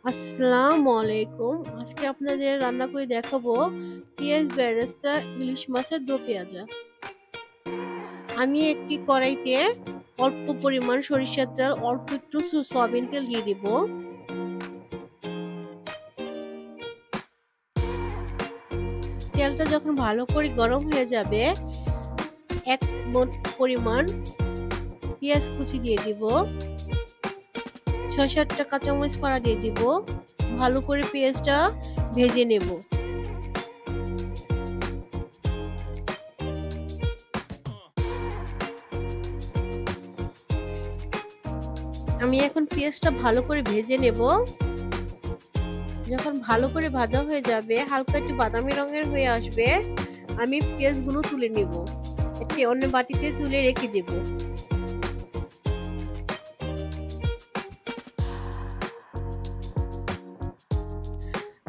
আসসালামু আলাইকুম। আজকে আপনাদের রান্না করে দেখাবো পেঁয়াজ বেরেস্তা ইলিশ মাছের দো পেঁয়াজা। আমি একটি কড়াইতে অল্প পরিমাণ সরিষার তেল, অল্প একটু সয়াবিন তেল দিয়ে দিব। তেলটা যখন ভালো করে গরম হয়ে যাবে, এক পরিমাণ পেঁয়াজ কুচি দিয়ে দিব, ৬-৭টা কাঁচামরিচ ফাড়া দিয়ে দিব। ভালো করে পেঁয়াজটা ভেজে নেব। আমি এখন পেঁয়াজটা ভালো করে ভেজে নেব। যখন ভালো করে ভাজা হয়ে যাবে, হালকা একটু বাদামি রঙের হয়ে আসবে, আমি পেঁয়াজগুলো তুলে নিব। একটি অন্য বাটিতে তুলে রেখে দেব।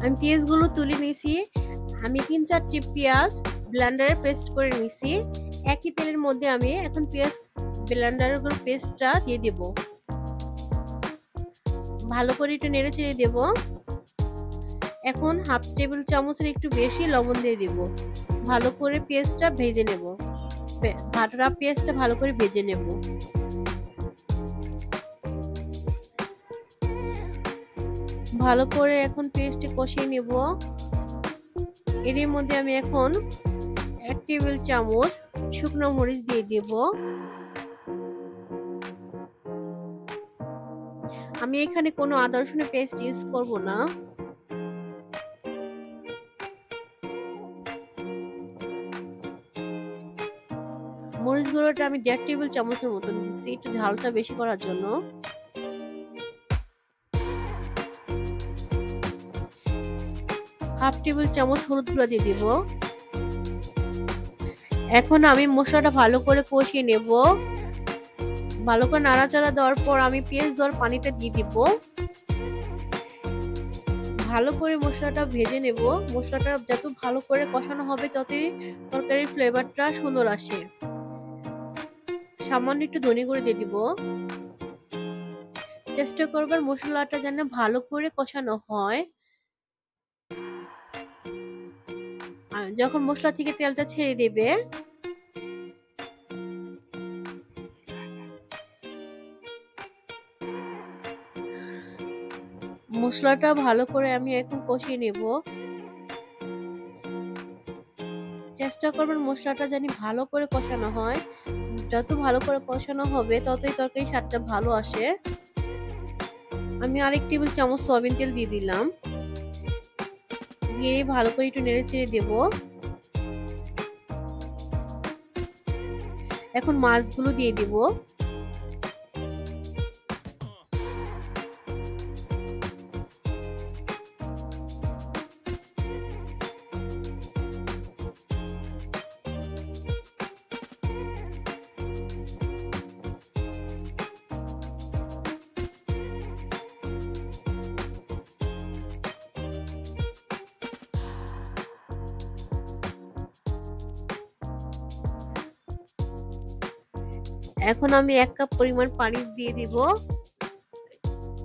আমি পেঁয়াজগুলো তুলে নিয়েছি। আমি ৩-৪টি পেঁয়াজ ব্লেন্ডারে পেস্ট করে নিয়েছি। একই তেলের মধ্যে আমি এখন পেঁয়াজ ব্লেন্ডারের পেস্টটা দিয়ে দেব। ভালো করে একটু নেড়ে চেড়ে দেব। এখন হাফ টেবিল চামচের একটু বেশি লবণ দিয়ে দেব। ভালো করে পেঁয়াজটা ভেজে নেব। ভাজা পেঁয়াজটা ভালো করে ভেজে নেব। ভালো করে এখন পেস্টে কষিয়ে নেব। এর মধ্যে আমি এখন ১ টেবিল চামচ শুকনো মরিচ দিয়ে দেব। আমি এখানে কোনো আদা রসুনের পেস্ট ইউজ করব না। মরিচ গুঁড়োটা আমি ১.৫ টেবিল চামচের মতন দিচ্ছি, একটু ঝালটা বেশি করার জন্য। হাফ টেবিল চামচ হলুদ গুঁড়া দিয়ে দেব। এখন আমি মশলাটা ভালো করে কষিয়ে নেব। ভালো করে নাড়াচাড়া দেওয়ার পর আমি পেঁয়াজ দেওয়ার পানিটা দিয়ে দিব। ভালো করে মশলাটা ভেজে নেব। মশলাটা যত ভালো করে কষানো হবে ততই তরকারির ফ্লেভারটা সুন্দর আসে। সামান্য একটু ধনে গুঁড়ো দিয়ে দিব। চেষ্টা করবেন মশলাটা যেন ভালো করে কষানো হয়। যখন মশলা থেকে তেলটা ছেড়ে দেবে, মশলাটা ভালো করে আমি এখন কষিয়ে নেব। চেষ্টা করবেন মশলাটা যেন ভালো করে কষানো হয়। যত ভালো করে কষানো হবে ততই তরকারির স্বাদটা ভালো আসে। আমি আরেক টেবিল চামচ সয়াবিন তেল দিয়ে দিলাম। দিয়ে ভালো করে একটু নেড়ে চেড়ে দেব। এখন মাছগুলো দিয়ে দিব। এখন আমি ১ কাপ পরিমাণ পানি দিয়ে দিব।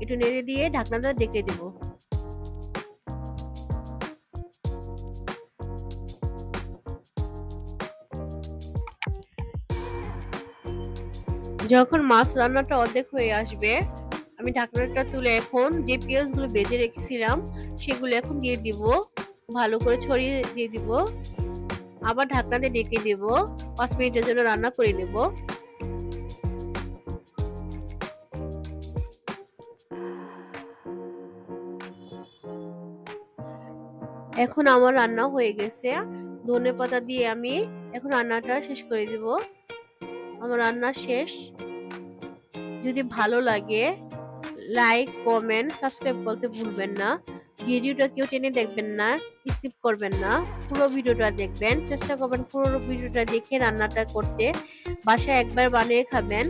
একটু নেড়ে দিয়ে ঢাকনাটা ঢেকে দেব। যখন মাছ রান্নাটা অর্ধেক হয়ে আসবে, আমি ঢাকনাটা তুলে এখন যে পেঁয়াজগুলো ভেজে রেখেছিলাম সেগুলো এখন দিয়ে দিব। ভালো করে ছড়িয়ে দিয়ে দিব। আবার ঢাকনা দিয়ে ঢেকে দেব। ৫ মিনিটের জন্য রান্না করে নেব। এখন আমার রান্না হয়ে গেছে। ধনেপাতা দিয়ে আমি এখন রান্নাটা শেষ করে দিব। আমার রান্না শেষ। যদি ভালো লাগে লাইক, কমেন্ট, সাবস্ক্রাইব করতে ভুলবেন না। ভিডিওটা কেউ টেনে দেখবেন না, স্কিপ করবেন না। পুরো ভিডিওটা দেখবেন। চেষ্টা করবেন পুরো ভিডিওটা দেখে রান্নাটা করতে। বাসায় একবার বানিয়ে খাবেন।